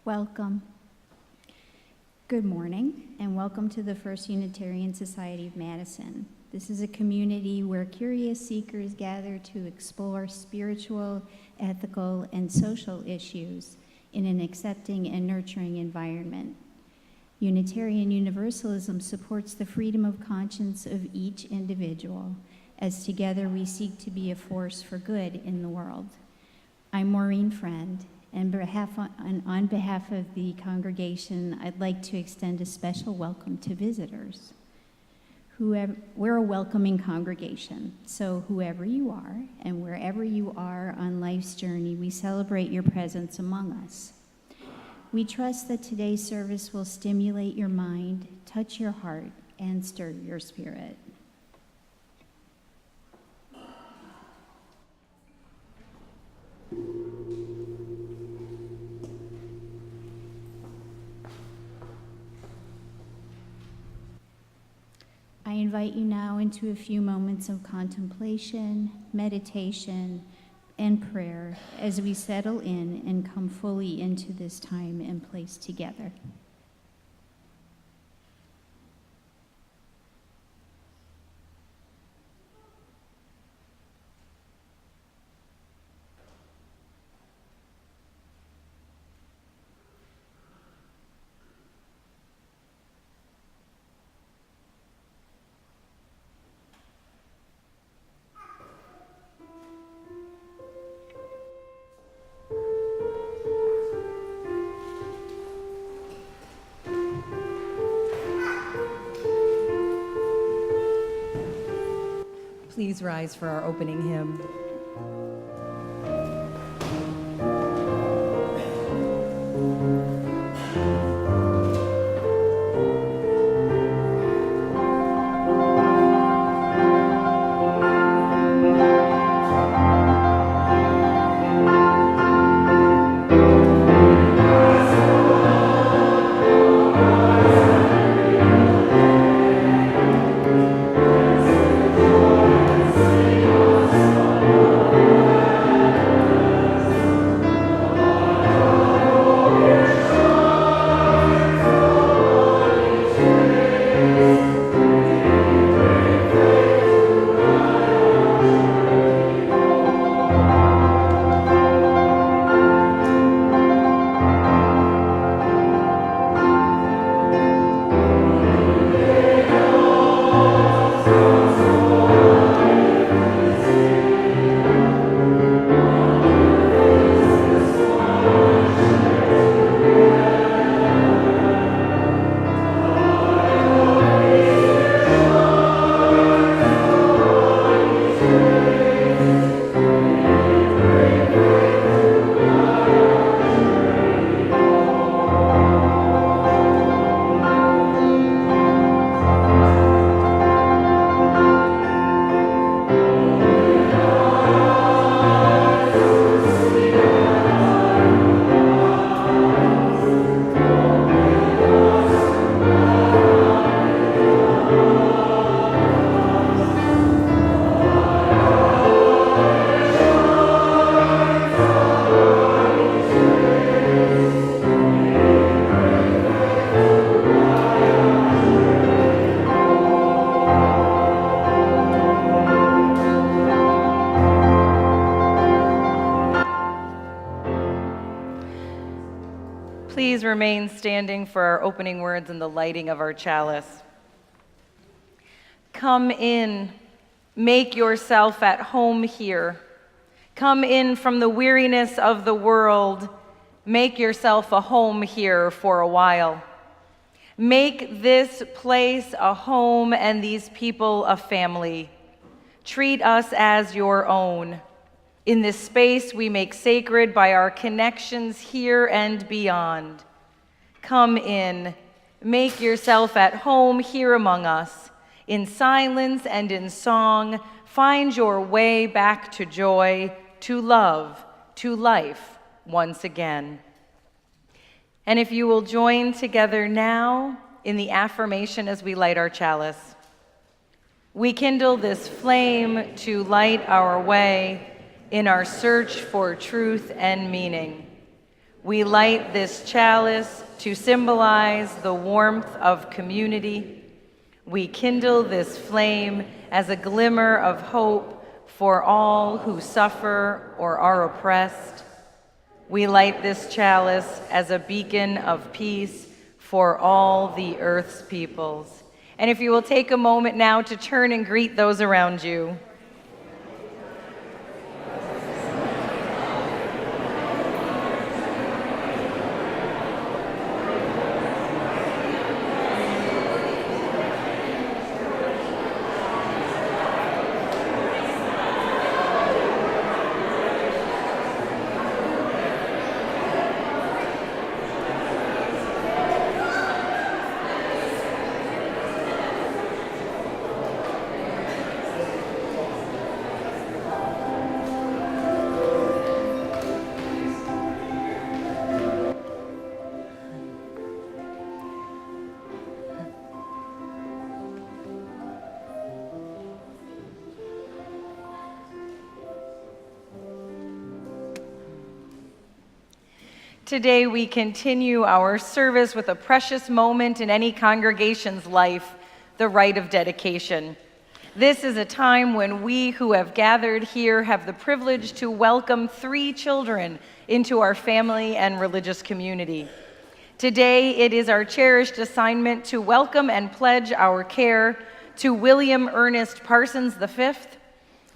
Welcome. Good morning, and welcome to the First Unitarian Society of Madison. This is a community where curious seekers gather to explore spiritual, ethical, and social issues in an accepting and nurturing environment. Unitarian Universalism supports the freedom of conscience of each individual, as together we seek to be a force for good in the world. I'm Maureen Friend, and on behalf of the congregation, I'd like to extend a special welcome to visitors. We're a welcoming congregation, so whoever you are and wherever you are on life's journey, we celebrate your presence among us. We trust that today's service will stimulate your mind, touch your heart, and stir your spirit. I invite you now into a few moments of contemplation, meditation, and prayer as we settle in and come fully into this time and place together. please rise for our opening hymn. Please remain standing for our opening words and the lighting of our chalice. Come in, make yourself at home here. Come in from the weariness of the world, make yourself a home here for a while. Make this place a home and these people a family. Treat us as your own. In this space we make sacred by our connections here and beyond. Come in, make yourself at home here among us. In silence and in song, find your way back to joy, to love, to life once again. And if you will join together now in the affirmation as we light our chalice. We kindle this flame to light our way in our search for truth and meaning. We light this chalice to symbolize the warmth of community. We kindle this flame as a glimmer of hope for all who suffer or are oppressed. We light this chalice as a beacon of peace for all the earth's peoples. And if you will take a moment now to turn and greet those around you. Today we continue our service with a precious moment in any congregation's life, the rite of dedication. This is a time when we who have gathered here have the privilege to welcome 3 children into our family and religious community. Today it is our cherished assignment to welcome and pledge our care to William Ernest Parsons V,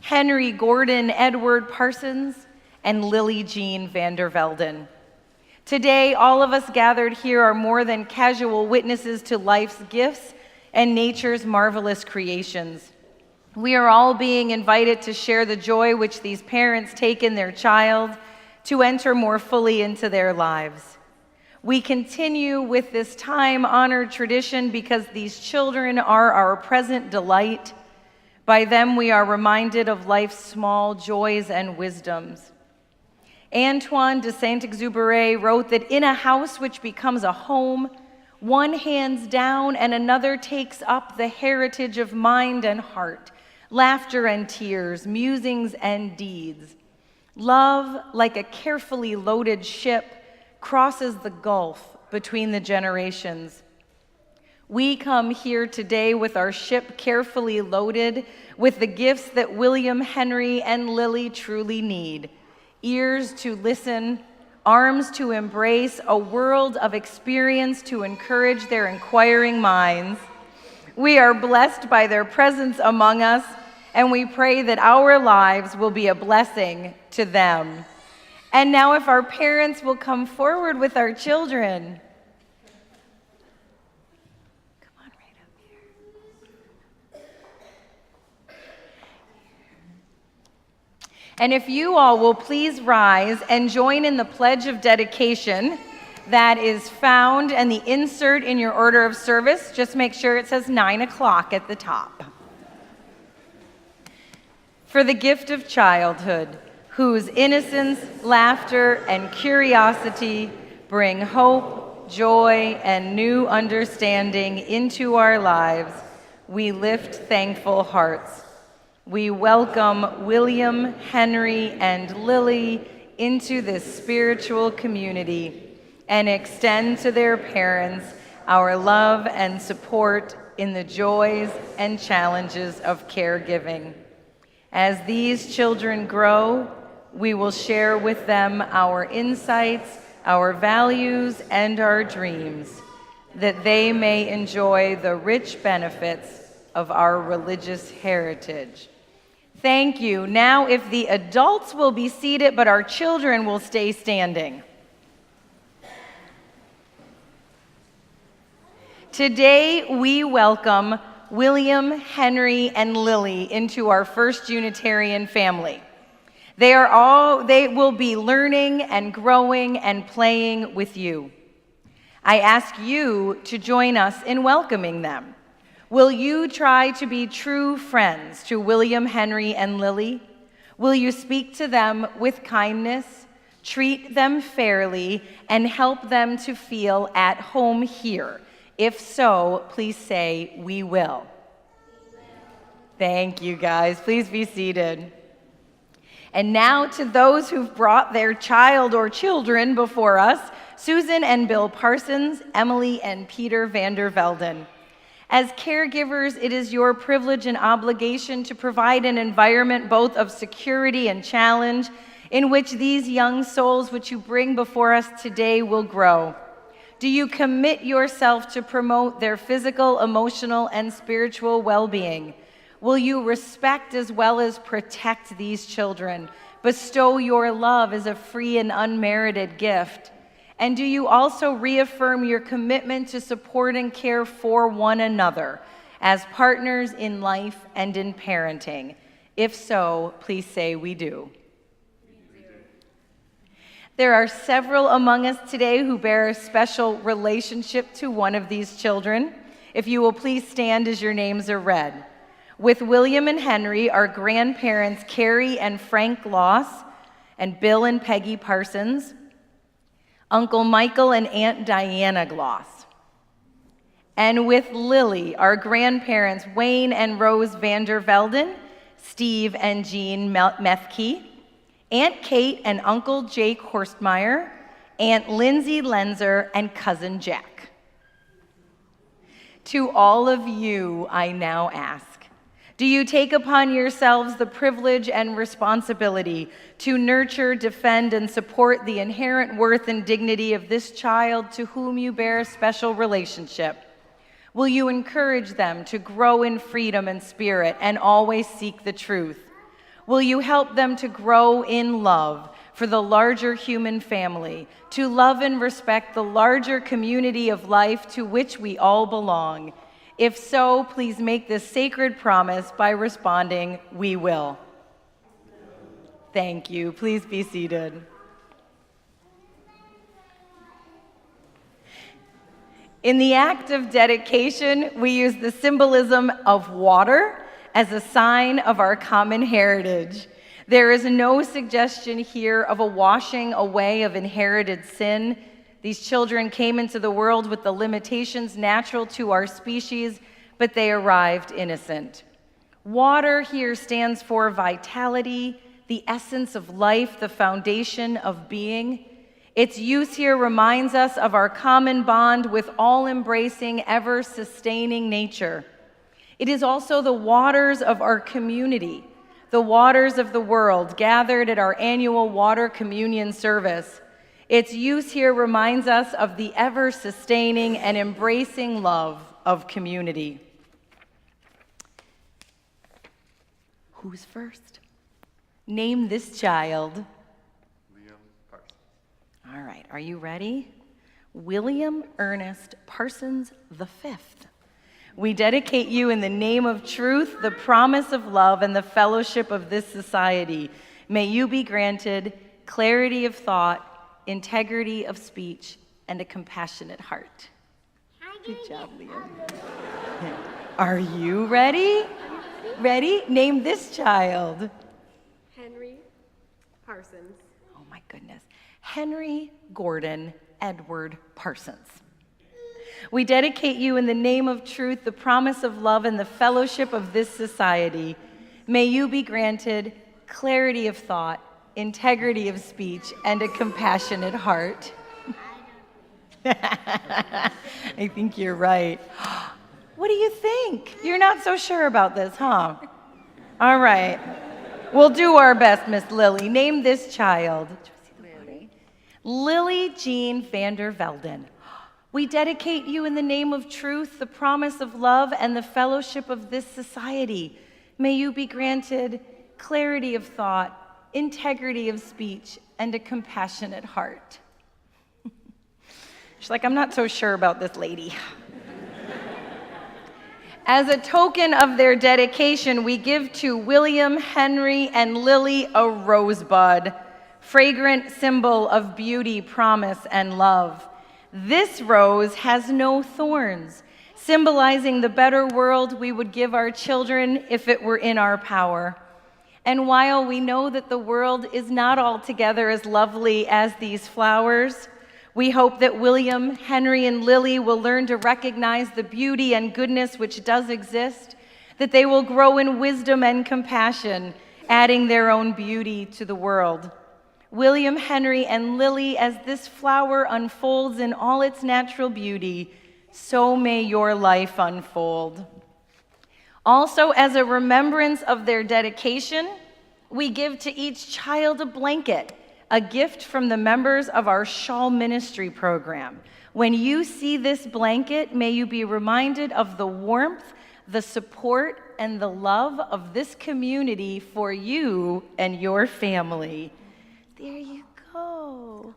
Henry Gordon Edward Parsons, and Lily Jean Vander Velden. Today, all of us gathered here are more than casual witnesses to life's gifts and nature's marvelous creations. We are all being invited to share the joy which these parents take in their child to enter more fully into their lives. We continue with this time-honored tradition because these children are our present delight. By them we are reminded of life's small joys and wisdoms. Antoine de Saint-Exupéry wrote that in a house which becomes a home, one hands down and another takes up the heritage of mind and heart, laughter and tears, musings and deeds. Love, like a carefully loaded ship, crosses the gulf between the generations. We come here today with our ship carefully loaded with the gifts that William, Henry, and Lily truly need. Ears to listen, arms to embrace, a world of experience to encourage their inquiring minds. We are blessed by their presence among us, and we pray that our lives will be a blessing to them. And now if our parents will come forward with our children. Come on right up here. And if you all will please rise and join in the pledge of dedication that is found in the insert in your order of service. Just make sure it says 9 o'clock at the top. For the gift of childhood, whose innocence, laughter, and curiosity bring hope, joy, and new understanding into our lives, we lift thankful hearts. We welcome William, Henry, and Lily into this spiritual community and extend to their parents our love and support in the joys and challenges of caregiving. As these children grow, we will share with them our insights, our values, and our dreams, that they may enjoy the rich benefits of our religious heritage. Thank you. Now, if the adults will be seated, but our children will stay standing. Today, we welcome William, Henry, and Lily into our First Unitarian family. They will be learning and growing and playing with you. I ask you to join us in welcoming them. Will you try to be true friends to William, Henry, and Lily? Will you speak to them with kindness, treat them fairly, and help them to feel at home here? If so, please say, "We will." Thank you, guys. Please be seated. And now to those who've brought their child or children before us, Susan and Bill Parsons, Emily and Peter Vander Velden. As caregivers, it is your privilege and obligation to provide an environment both of security and challenge in which these young souls which you bring before us today will grow. Do you commit yourself to promote their physical, emotional, and spiritual well-being? Will you respect as well as protect these children? Bestow your love as a free and unmerited gift? And do you also reaffirm your commitment to support and care for one another as partners in life and in parenting? If so, please say, "We do." There are several among us today who bear a special relationship to one of these children. If you will please stand as your names are read. With William and Henry, our grandparents Carrie and Frank Loss, and Bill and Peggy Parsons, Uncle Michael and Aunt Diana Gloss. And with Lily, our grandparents Wayne and Rose Vander Velden, Steve and Jean Methke, Aunt Kate and Uncle Jake Horstmeyer, Aunt Lindsay Lenzer, and Cousin Jack. To all of you, I now ask, do you take upon yourselves the privilege and responsibility to nurture, defend, and support the inherent worth and dignity of this child to whom you bear a special relationship? Will you encourage them to grow in freedom and spirit and always seek the truth? Will you help them to grow in love for the larger human family, to love and respect the larger community of life to which we all belong? If so, please make this sacred promise by responding, "We will." Thank you. Please be seated. In the act of dedication, we use the symbolism of water as a sign of our common heritage. There is no suggestion here of a washing away of inherited sin. These children came into the world with the limitations natural to our species, but they arrived innocent. Water here stands for vitality, the essence of life, the foundation of being. Its use here reminds us of our common bond with all-embracing, ever-sustaining nature. It is also the waters of our community, the waters of the world, gathered at our annual water communion service. Its use here reminds us of the ever-sustaining and embracing love of community. Who's first? Name this child. All right, are you ready? William Ernest Parsons V. We dedicate you in the name of truth, the promise of love, and the fellowship of this society. May you be granted clarity of thought, integrity of speech, and a compassionate heart. Good job, Liam. Are you ready? Ready? Name this child. Henry Parsons. Oh my goodness. Henry Gordon Edward Parsons. We dedicate you in the name of truth, the promise of love, and the fellowship of this society. May you be granted clarity of thought, integrity of speech, and a compassionate heart. I think you're right. What do you think? You're not so sure about this, huh? All right. We'll do our best, Miss Lily. Name this child. Lily Jean Vander Velden. We dedicate you in the name of truth, the promise of love, and the fellowship of this society. May you be granted clarity of thought, integrity of speech, and a compassionate heart. She's like, I'm not so sure about this lady. As a token of their dedication, we give to William, Henry, and Lily a rosebud, fragrant symbol of beauty, promise, and love. This rose has no thorns, symbolizing the better world we would give our children if it were in our power. And while we know that the world is not altogether as lovely as these flowers, we hope that William, Henry, and Lily will learn to recognize the beauty and goodness which does exist, that they will grow in wisdom and compassion, adding their own beauty to the world. William, Henry, and Lily, as this flower unfolds in all its natural beauty, so may your life unfold. Also, as a remembrance of their dedication, we give to each child a blanket, a gift from the members of our Shawl Ministry program. When you see this blanket, may you be reminded of the warmth, the support, and the love of this community for you and your family. There you go.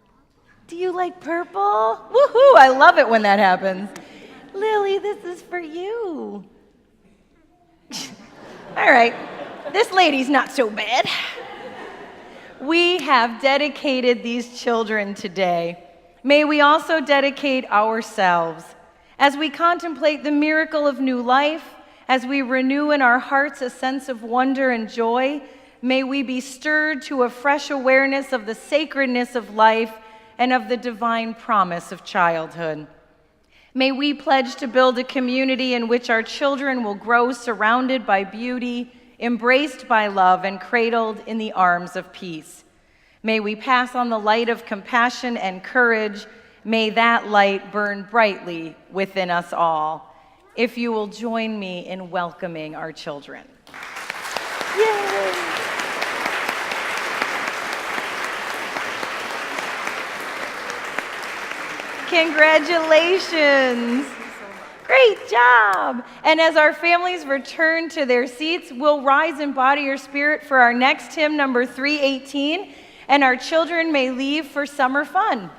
Do you like purple? Woohoo! I love it when that happens. Lily, this is for you. All right, this lady's not so bad. We have dedicated these children today. May we also dedicate ourselves. As we contemplate the miracle of new life, as we renew in our hearts a sense of wonder and joy, may we be stirred to a fresh awareness of the sacredness of life and of the divine promise of childhood. May we pledge to build a community in which our children will grow surrounded by beauty, embraced by love, and cradled in the arms of peace. May we pass on the light of compassion and courage. May that light burn brightly within us all. If you will join me in welcoming our children. Yay! Congratulations. Great job. And as our families return to their seats, we'll rise in body or spirit for our next hymn, number 318, and our children may leave for summer fun.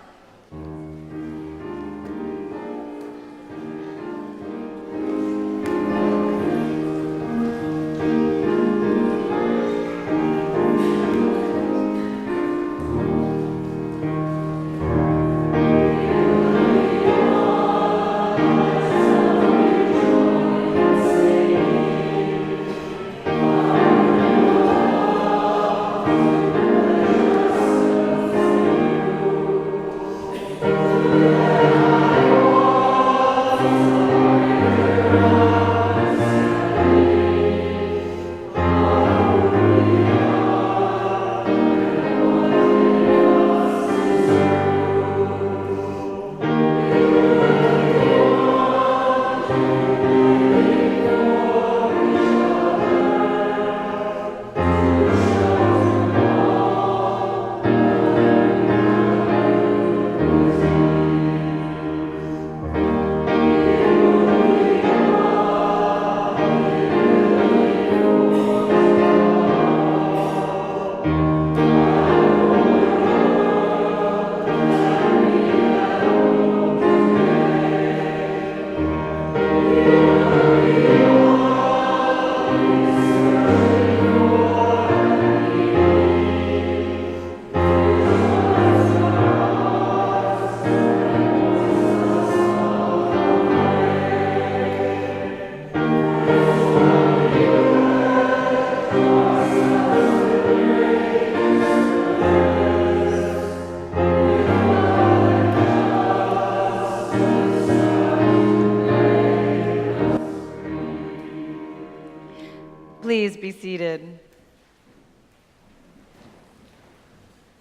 Please be seated.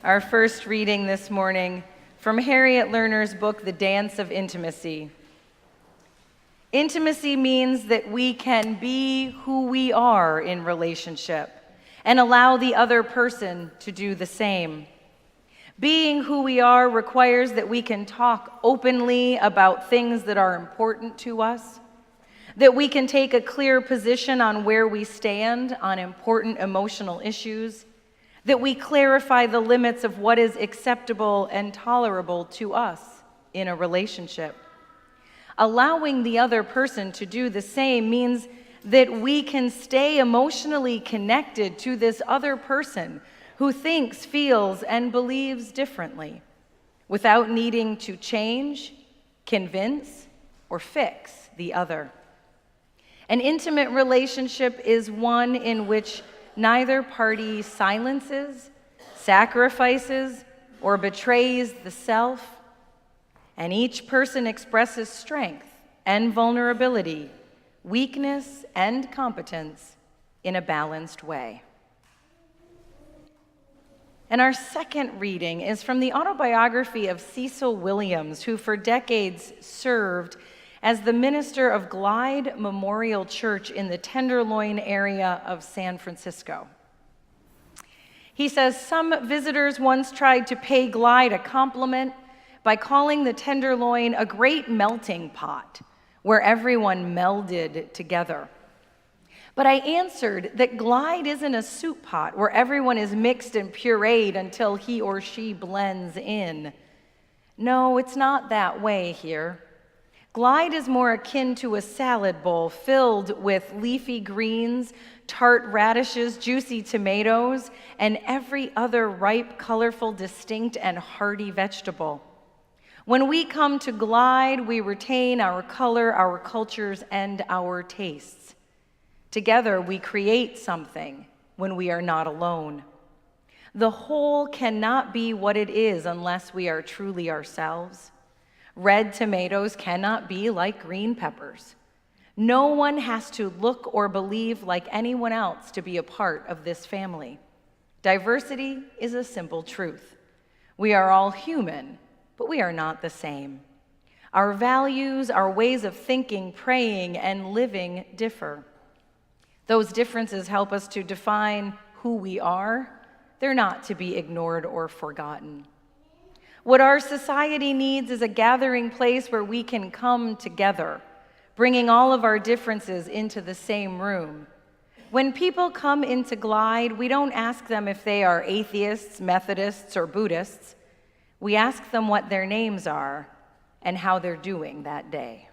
Our first reading this morning from Harriet Lerner's book, The Dance of Intimacy. Intimacy means that we can be who we are in relationship and allow the other person to do the same. Being who we are requires that we can talk openly about things that are important to us, that we can take a clear position on where we stand on important emotional issues, that we clarify the limits of what is acceptable and tolerable to us in a relationship. Allowing the other person to do the same means that we can stay emotionally connected to this other person who thinks, feels, and believes differently, without needing to change, convince, or fix the other. An intimate relationship is one in which neither party silences, sacrifices, or betrays the self, and each person expresses strength and vulnerability, weakness and competence in a balanced way. And our second reading is from the autobiography of Cecil Williams, who for decades served as the minister of Glide Memorial Church in the Tenderloin area of San Francisco. He says, some visitors once tried to pay Glide a compliment by calling the Tenderloin a great melting pot where everyone melded together. But I answered that Glide isn't a soup pot where everyone is mixed and pureed until he or she blends in. No, it's not that way here. Glide is more akin to a salad bowl filled with leafy greens, tart radishes, juicy tomatoes, and every other ripe, colorful, distinct, and hearty vegetable. When we come to Glide, we retain our color, our cultures, and our tastes. Together, we create something when we are not alone. The whole cannot be what it is unless we are truly ourselves. Red tomatoes cannot be like green peppers. No one has to look or believe like anyone else to be a part of this family. Diversity is a simple truth. We are all human, but we are not the same. Our values, our ways of thinking, praying, and living differ. Those differences help us to define who we are. They're not to be ignored or forgotten. What our society needs is a gathering place where we can come together, bringing all of our differences into the same room. When people come into Glide, we don't ask them if they are atheists, Methodists, or Buddhists. We ask them what their names are and how they're doing that day.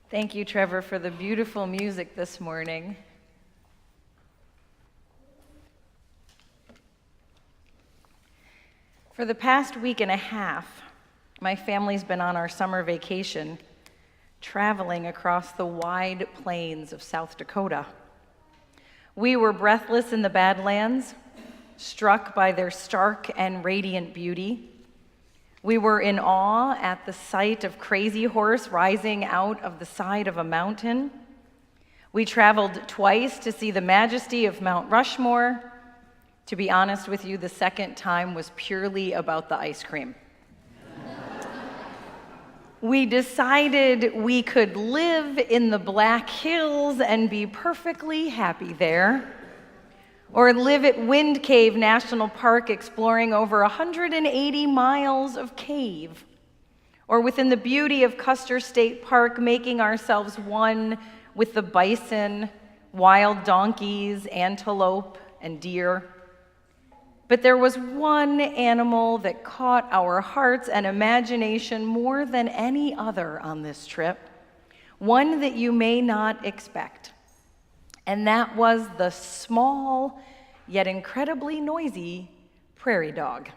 Thank you, Trevor, for the beautiful music this morning. For the past week and a half, my family's been on our summer vacation, traveling across the wide plains of South Dakota. We were breathless in the Badlands, struck by their stark and radiant beauty. We were in awe at the sight of Crazy Horse rising out of the side of a mountain. We traveled twice to see the majesty of Mount Rushmore. To be honest with you, the second time was purely about the ice cream. We decided we could live in the Black Hills and be perfectly happy there, or live at Wind Cave National Park exploring over 180 miles of cave, or within the beauty of Custer State Park making ourselves one with the bison, wild donkeys, antelope, and deer. But there was one animal that caught our hearts and imagination more than any other on this trip, one that you may not expect. And that was the small, yet incredibly noisy prairie dog.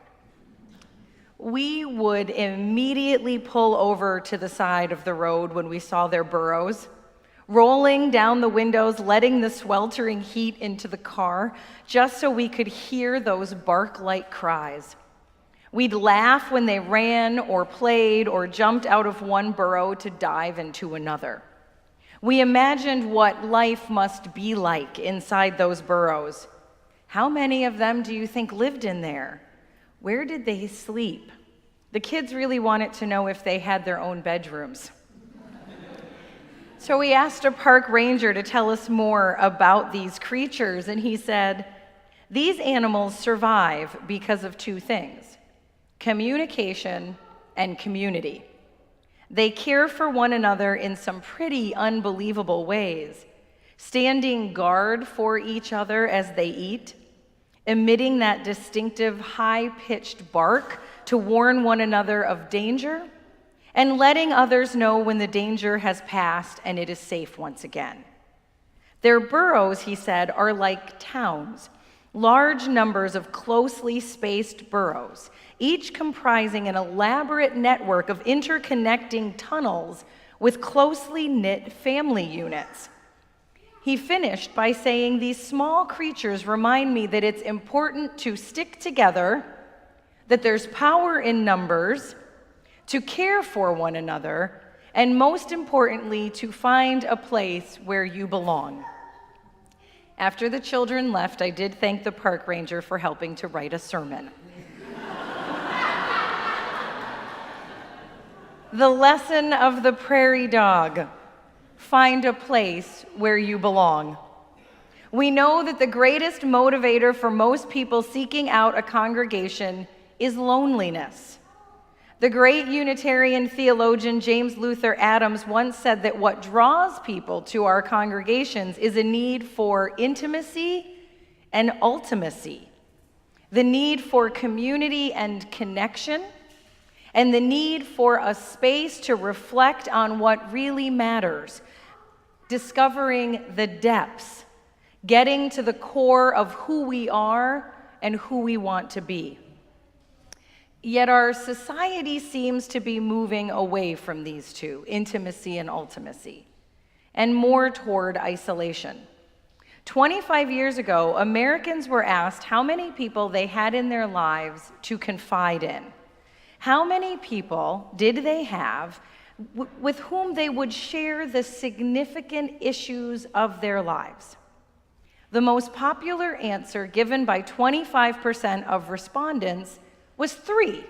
We would immediately pull over to the side of the road when we saw their burrows, rolling down the windows, letting the sweltering heat into the car, just so we could hear those bark-like cries. We'd laugh when they ran or played or jumped out of one burrow to dive into another. We imagined what life must be like inside those burrows. How many of them do you think lived in there? Where did they sleep? The kids really wanted to know if they had their own bedrooms. So we asked a park ranger to tell us more about these creatures, and he said, "These animals survive because of two things: communication and community. They care for one another in some pretty unbelievable ways, standing guard for each other as they eat, emitting that distinctive high-pitched bark to warn one another of danger, and letting others know when the danger has passed and it is safe once again. Their burrows," he said, "are like towns, large numbers of closely spaced burrows, each comprising an elaborate network of interconnecting tunnels with closely knit family units." He finished by saying, "These small creatures remind me that it's important to stick together, that there's power in numbers, to care for one another, and most importantly, to find a place where you belong." After the children left, I did thank the park ranger for helping to write a sermon. The lesson of the prairie dog: find a place where you belong. We know that the greatest motivator for most people seeking out a congregation is loneliness. The great Unitarian theologian James Luther Adams once said that what draws people to our congregations is a need for intimacy and ultimacy, the need for community and connection, and the need for a space to reflect on what really matters, discovering the depths, getting to the core of who we are and who we want to be. Yet our society seems to be moving away from these two, intimacy and ultimacy, and more toward isolation. 25 years ago, Americans were asked how many people they had in their lives to confide in. How many people did they have with whom they would share the significant issues of their lives? The most popular answer given by 25% of respondents was 3.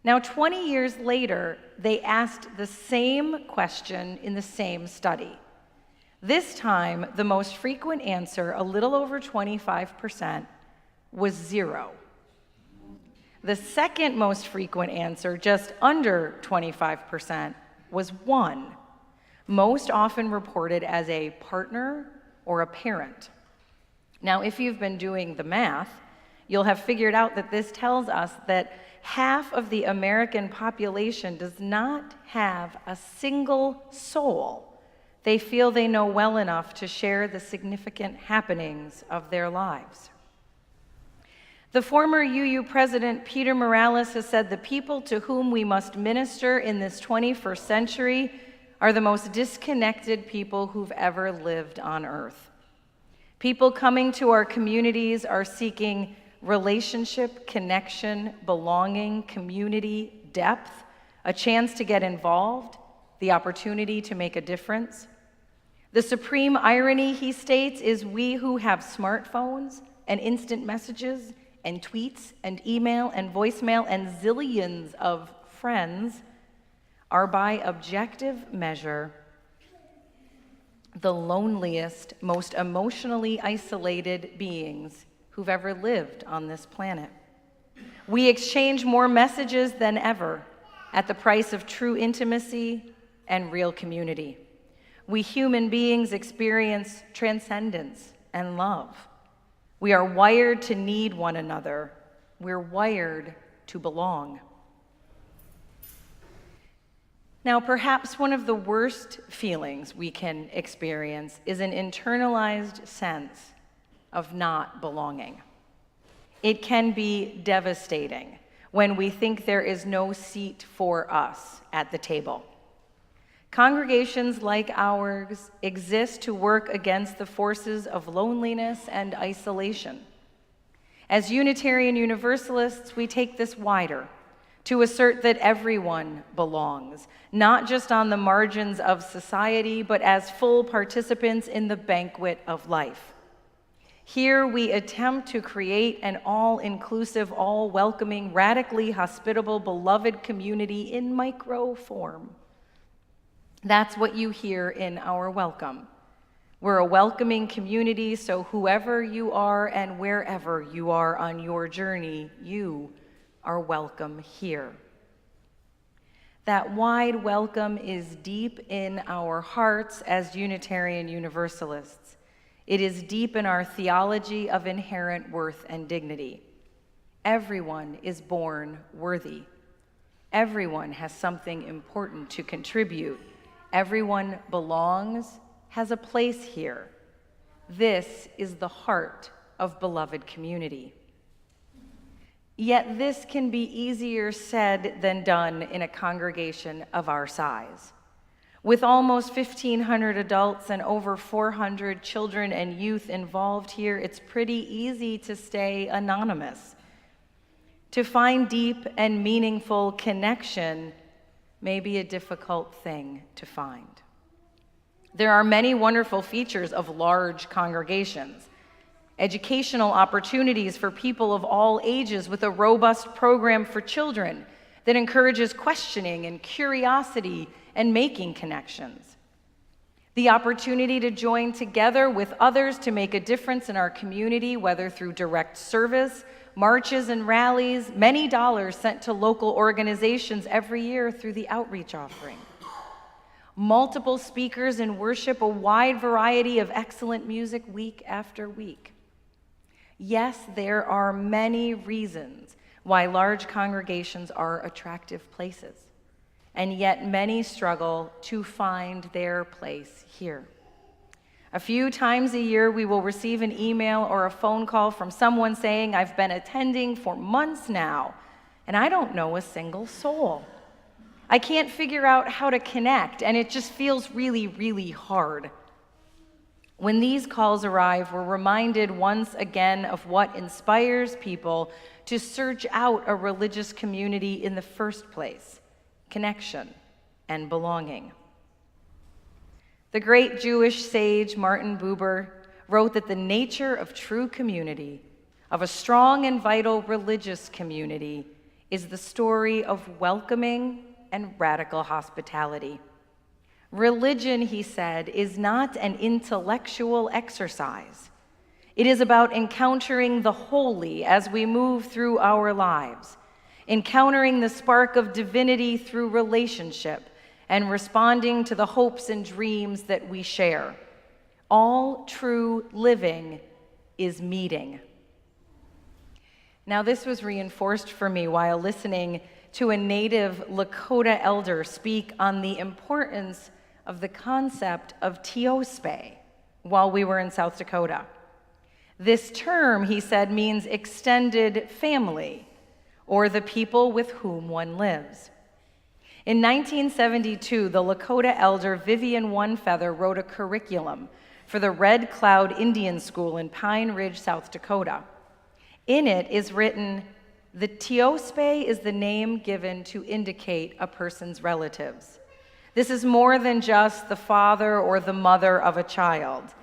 Now, 20 years later, they asked the same question in the same study. This time, the most frequent answer, a little over 25%, was 0. The second most frequent answer, just under 25%, was 1, most often reported as a partner or a parent. Now, if you've been doing the math, you'll have figured out that this tells us that half of the American population does not have a single soul they feel they know well enough to share the significant happenings of their lives. The former UU president, Peter Morales, has said the people to whom we must minister in this 21st century are the most disconnected people who've ever lived on earth. People coming to our communities are seeking relationship, connection, belonging, community, depth, a chance to get involved, the opportunity to make a difference. The supreme irony, he states, is we who have smartphones and instant messages and tweets and email and voicemail and zillions of friends are by objective measure the loneliest, most emotionally isolated beings who've ever lived on this planet. We exchange more messages than ever at the price of true intimacy and real community. We human beings experience transcendence and love. We are wired to need one another. We're wired to belong. Now, perhaps one of the worst feelings we can experience is an internalized sense of not belonging. It can be devastating when we think there is no seat for us at the table. Congregations like ours exist to work against the forces of loneliness and isolation. As Unitarian Universalists, we take this wider to assert that everyone belongs, not just on the margins of society, but as full participants in the banquet of life. Here we attempt to create an all-inclusive, all-welcoming, radically hospitable, beloved community in micro form. That's what you hear in our welcome. We're a welcoming community, so whoever you are and wherever you are on your journey, you are welcome here. That wide welcome is deep in our hearts as Unitarian Universalists. It is deep in our theology of inherent worth and dignity. Everyone is born worthy. Everyone has something important to contribute. Everyone belongs, has a place here. This is the heart of beloved community. Yet this can be easier said than done in a congregation of our size. With almost 1,500 adults and over 400 children and youth involved here, it's pretty easy to stay anonymous. To find deep and meaningful connection may be a difficult thing to find. There are many wonderful features of large congregations. Educational opportunities for people of all ages with a robust program for children that encourages questioning and curiosity and making connections. The opportunity to join together with others to make a difference in our community, whether through direct service, marches and rallies, many dollars sent to local organizations every year through the outreach offering. Multiple speakers in worship, a wide variety of excellent music week after week. Yes, there are many reasons why large congregations are attractive places, and yet many struggle to find their place here. A few times a year, we will receive an email or a phone call from someone saying, "I've been attending for months now, and I don't know a single soul. I can't figure out how to connect, and it just feels really, really hard." When these calls arrive, we're reminded once again of what inspires people to search out a religious community in the first place: connection and belonging. The great Jewish sage Martin Buber wrote that the nature of true community, of a strong and vital religious community, is the story of welcoming and radical hospitality. Religion, he said, is not an intellectual exercise. It is about encountering the holy as we move through our lives, encountering the spark of divinity through relationship, and responding to the hopes and dreams that we share. All true living is meeting. Now, this was reinforced for me while listening to a native Lakota elder speak on the importance of the concept of teospe while we were in South Dakota. This term, he said, means extended family, or the people with whom one lives. In 1972, the Lakota elder Vivian Onefeather wrote a curriculum for the Red Cloud Indian School in Pine Ridge, South Dakota. In it is written, "The teospe is the name given to indicate a person's relatives. This is more than just the father or the mother of a child.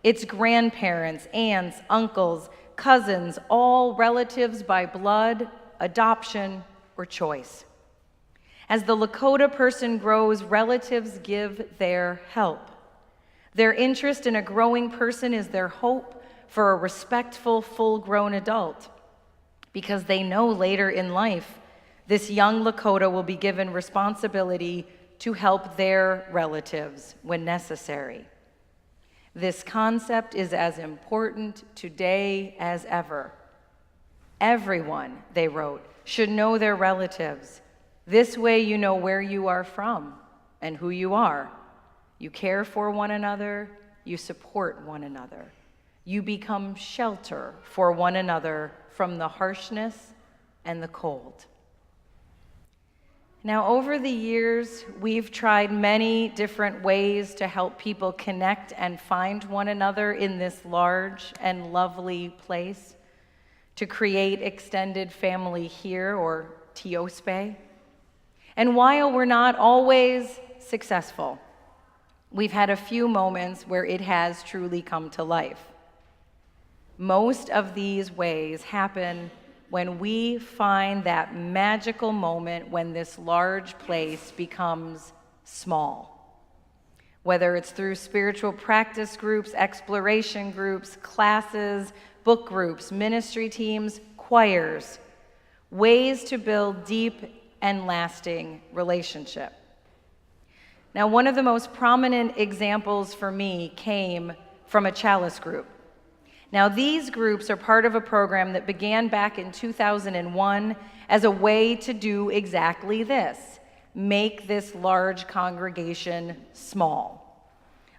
It's grandparents, aunts, uncles, cousins, all relatives by blood, adoption, or choice. As the Lakota person grows, relatives give their help. Their interest in a growing person is their hope for a respectful, full-grown adult, because they know later in life this young Lakota will be given responsibility to help their relatives when necessary. This concept is as important today as ever. Everyone," they wrote, "should know their relatives. This way you know where you are from and who you are. You care for one another, you support one another. You become shelter for one another from the harshness and the cold." Now, over the years, we've tried many different ways to help people connect and find one another in this large and lovely place, to create extended family here, or teospe. And while we're not always successful, we've had a few moments where it has truly come to life. Most of these ways happen when we find that magical moment when this large place becomes small. Whether it's through spiritual practice groups, exploration groups, classes, book groups, ministry teams, choirs, ways to build deep and lasting relationship. Now, one of the most prominent examples for me came from a chalice group. Now, these groups are part of a program that began back in 2001 as a way to do exactly this: make this large congregation small.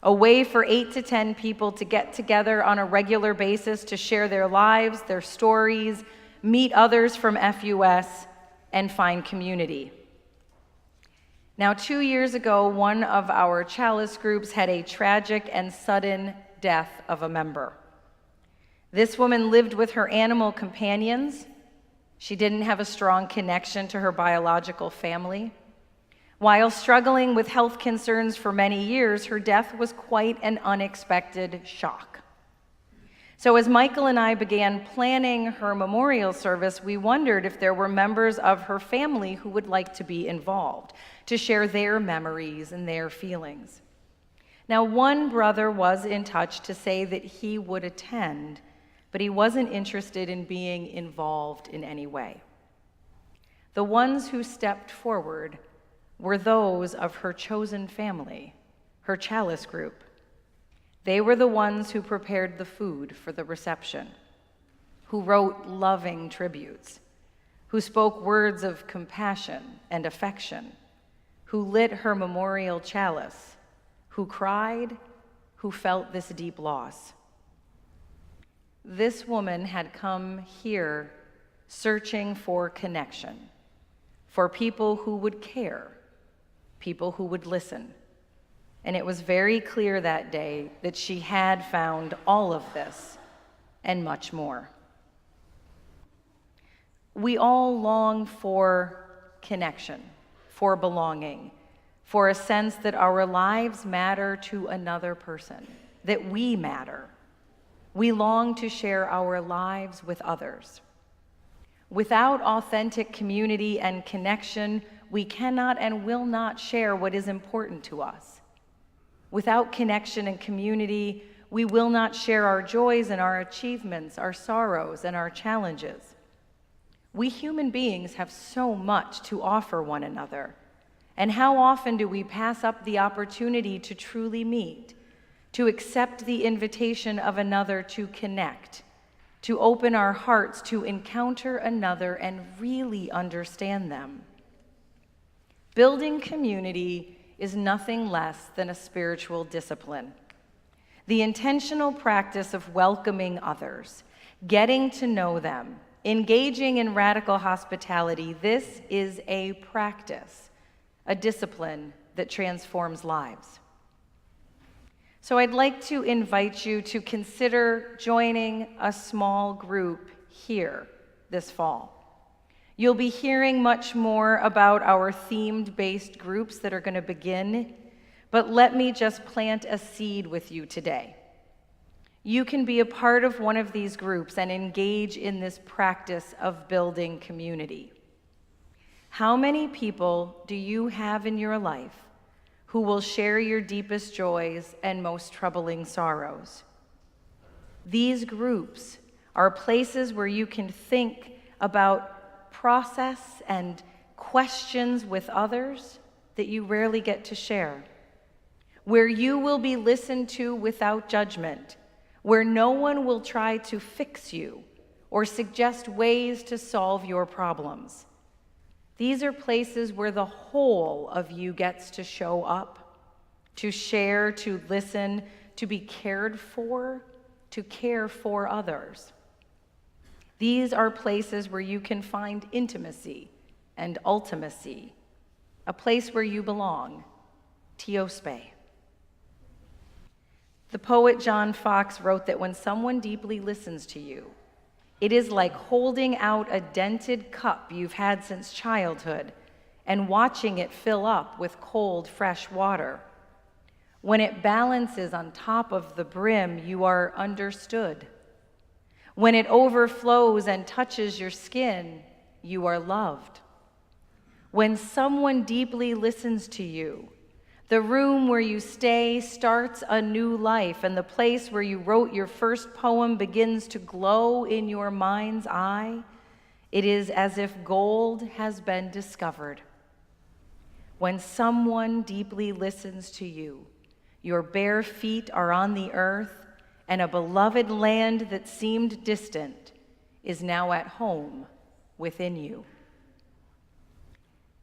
A way for 8 to 10 people to get together on a regular basis to share their lives, their stories, meet others from FUS, and find community. Now, 2 years ago, one of our chalice groups had a tragic and sudden death of a member. This woman lived with her animal companions. She didn't have a strong connection to her biological family. While struggling with health concerns for many years, her death was quite an unexpected shock. So as Michael and I began planning her memorial service, we wondered if there were members of her family who would like to be involved, to share their memories and their feelings. Now, one brother was in touch to say that he would attend, but he wasn't interested in being involved in any way. The ones who stepped forward were those of her chosen family, her chalice group. They were the ones who prepared the food for the reception, who wrote loving tributes, who spoke words of compassion and affection, who lit her memorial chalice, who cried, who felt this deep loss. This woman had come here searching for connection, for people who would care, people who would listen. And it was very clear that day that she had found all of this and much more. We all long for connection, for belonging, for a sense that our lives matter to another person, that we matter. We long to share our lives with others. Without authentic community and connection, we cannot and will not share what is important to us. Without connection and community, we will not share our joys and our achievements, our sorrows and our challenges. We human beings have so much to offer one another. And how often do we pass up the opportunity to truly meet, to accept the invitation of another to connect, to open our hearts to encounter another and really understand them. Building community is nothing less than a spiritual discipline. The intentional practice of welcoming others, getting to know them, engaging in radical hospitality, this is a practice, a discipline that transforms lives. So I'd like to invite you to consider joining a small group here this fall. You'll be hearing much more about our themed-based groups that are going to begin, but let me just plant a seed with you today. You can be a part of one of these groups and engage in this practice of building community. How many people do you have in your life who will share your deepest joys and most troubling sorrows? These groups are places where you can think about process and questions with others that you rarely get to share, where you will be listened to without judgment, where no one will try to fix you or suggest ways to solve your problems. These are places where the whole of you gets to show up, to share, to listen, to be cared for, to care for others. These are places where you can find intimacy and ultimacy, a place where you belong, Tiospe. The poet John Fox wrote that when someone deeply listens to you, it is like holding out a dented cup you've had since childhood and watching it fill up with cold, fresh water. When it balances on top of the brim, you are understood. When it overflows and touches your skin, you are loved. When someone deeply listens to you, the room where you stay starts a new life, and the place where you wrote your first poem begins to glow in your mind's eye. It is as if gold has been discovered. When someone deeply listens to you, your bare feet are on the earth, and a beloved land that seemed distant is now at home within you.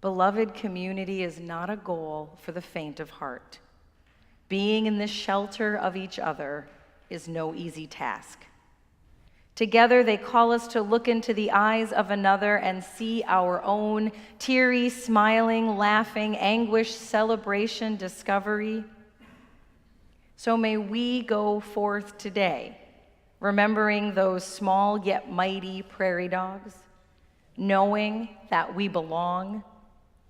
Beloved, community is not a goal for the faint of heart. Being in the shelter of each other is no easy task. Together, they call us to look into the eyes of another and see our own teary, smiling, laughing, anguish, celebration, discovery. So may we go forth today, remembering those small yet mighty prairie dogs, knowing that we belong,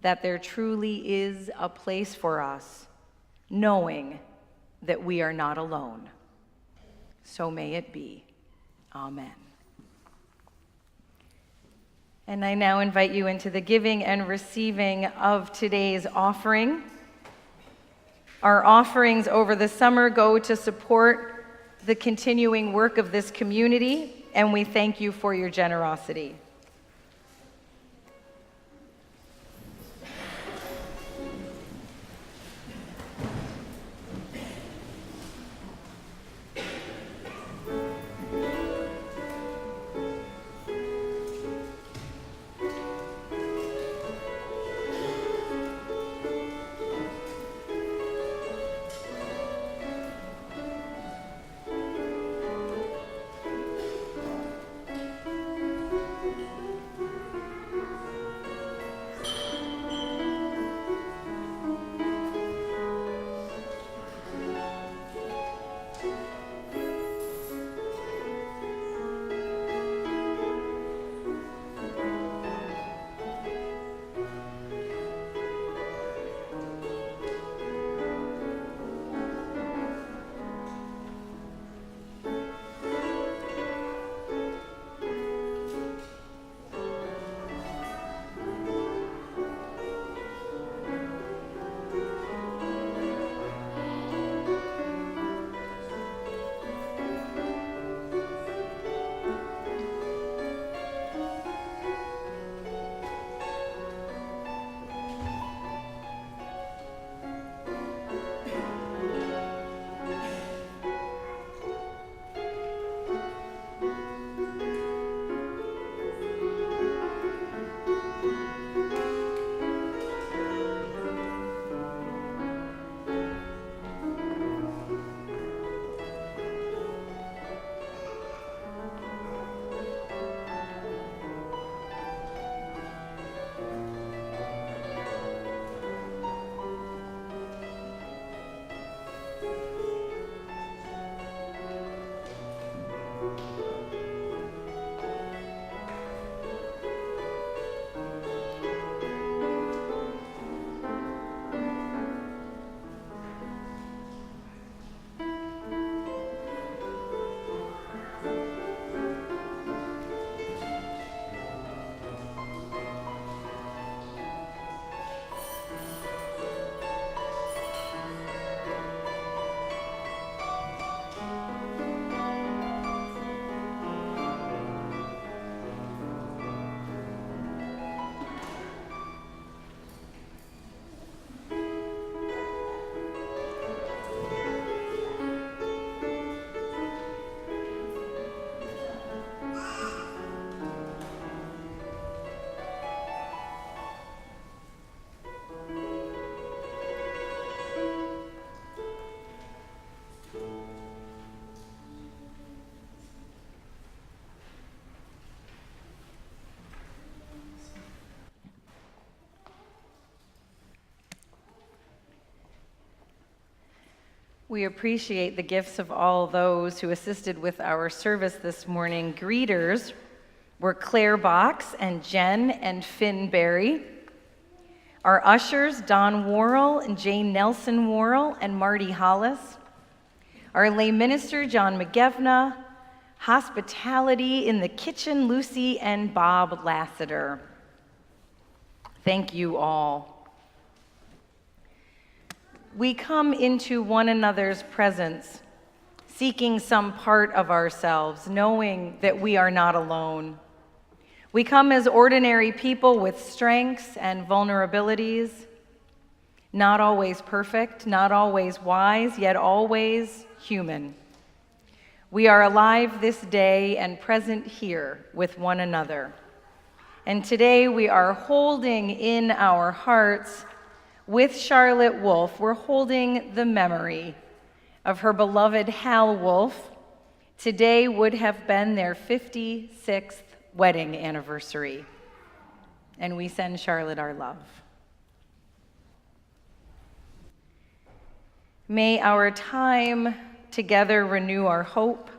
that there truly is a place for us, knowing that we are not alone. So may it be. Amen. And I now invite you into the giving and receiving of today's offering. Our offerings over the summer go to support the continuing work of this community, and we thank you for your generosity. We appreciate the gifts of all those who assisted with our service this morning. Greeters were Claire Box and Jen and Finn Berry. Our ushers, Don Worrell and Jane Nelson Worrell and Marty Hollis. Our lay minister, John McGevna. Hospitality in the kitchen, Lucy and Bob Lassiter. Thank you all. We come into one another's presence, seeking some part of ourselves, knowing that we are not alone. We come as ordinary people with strengths and vulnerabilities, not always perfect, not always wise, yet always human. We are alive this day and present here with one another. And today we are holding in our hearts with Charlotte Wolf, we're holding the memory of her beloved Hal Wolf. Today would have been their 56th wedding anniversary. And we send Charlotte our love. May our time together renew our hope.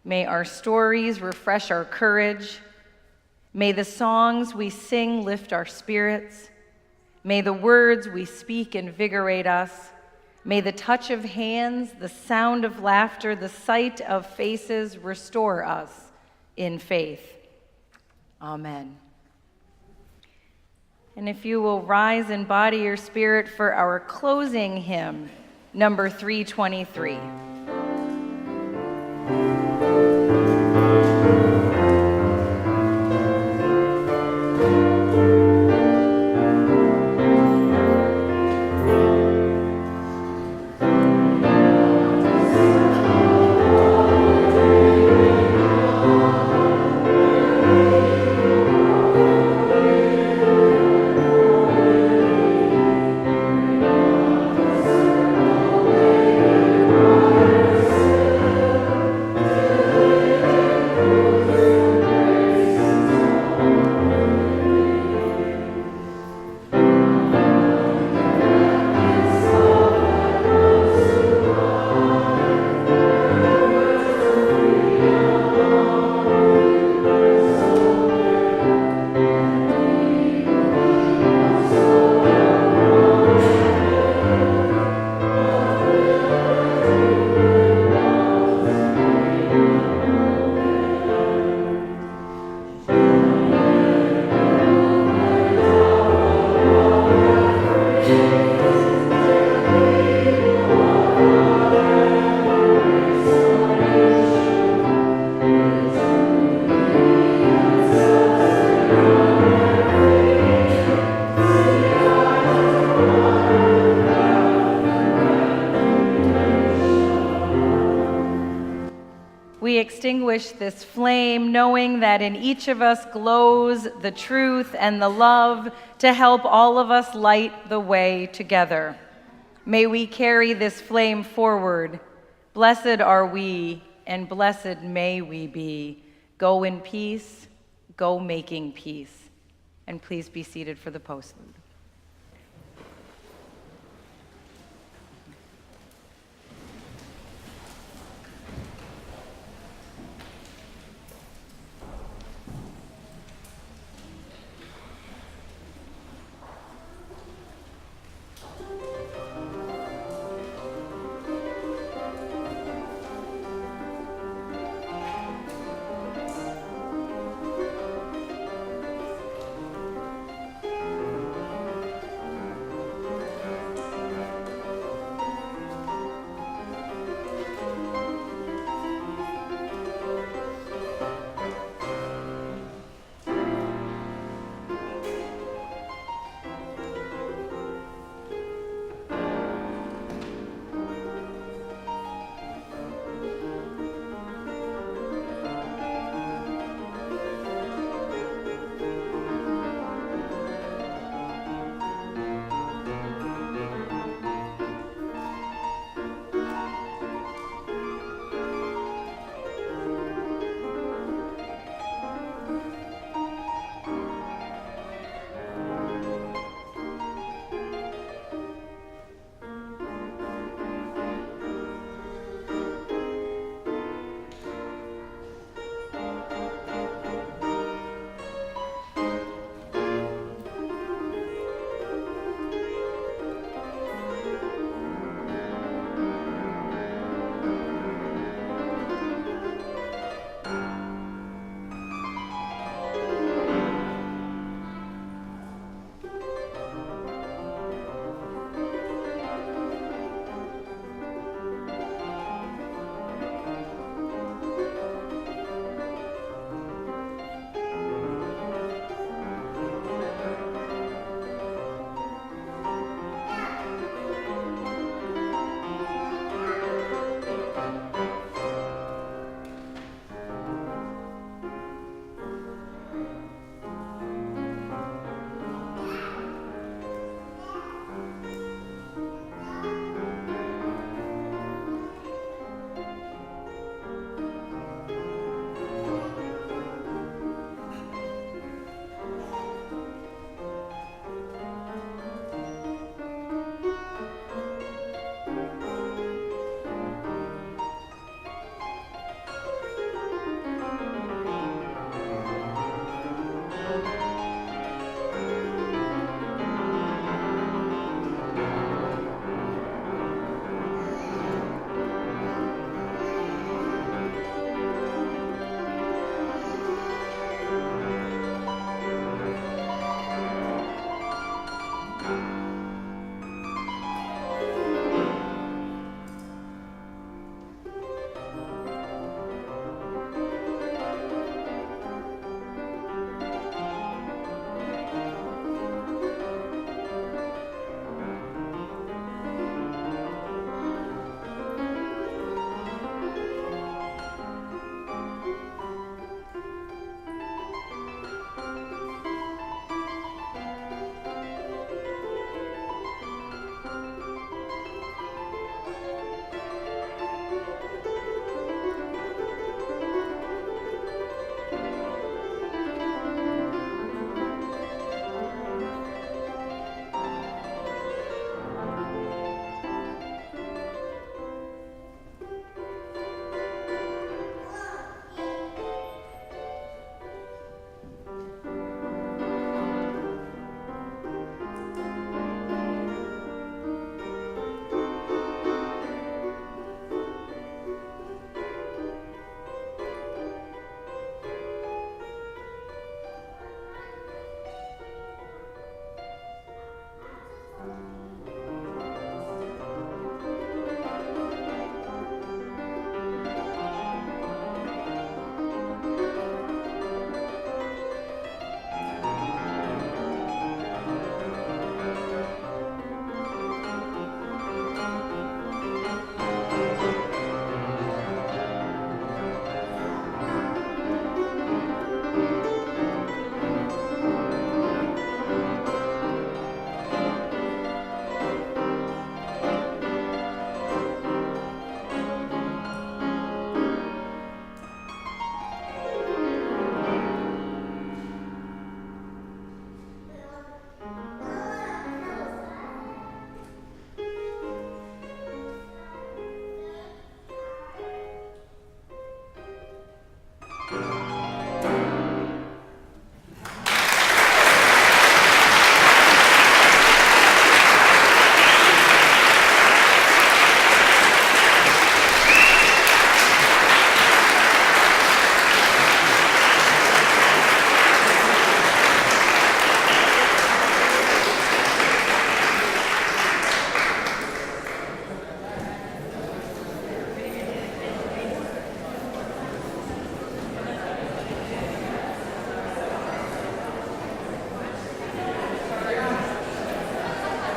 May our stories refresh our courage. May the songs we sing lift our spirits. May the words we speak invigorate us. May the touch of hands, the sound of laughter, the sight of faces restore us in faith. Amen. And if you will rise in body or spirit for our closing hymn, number 323. We extinguish this flame, knowing that in each of us glows the truth and the love to help all of us light the way together. May we carry this flame forward. Blessed are we, and blessed may we be. Go in peace, go making peace. And please be seated for the postlude.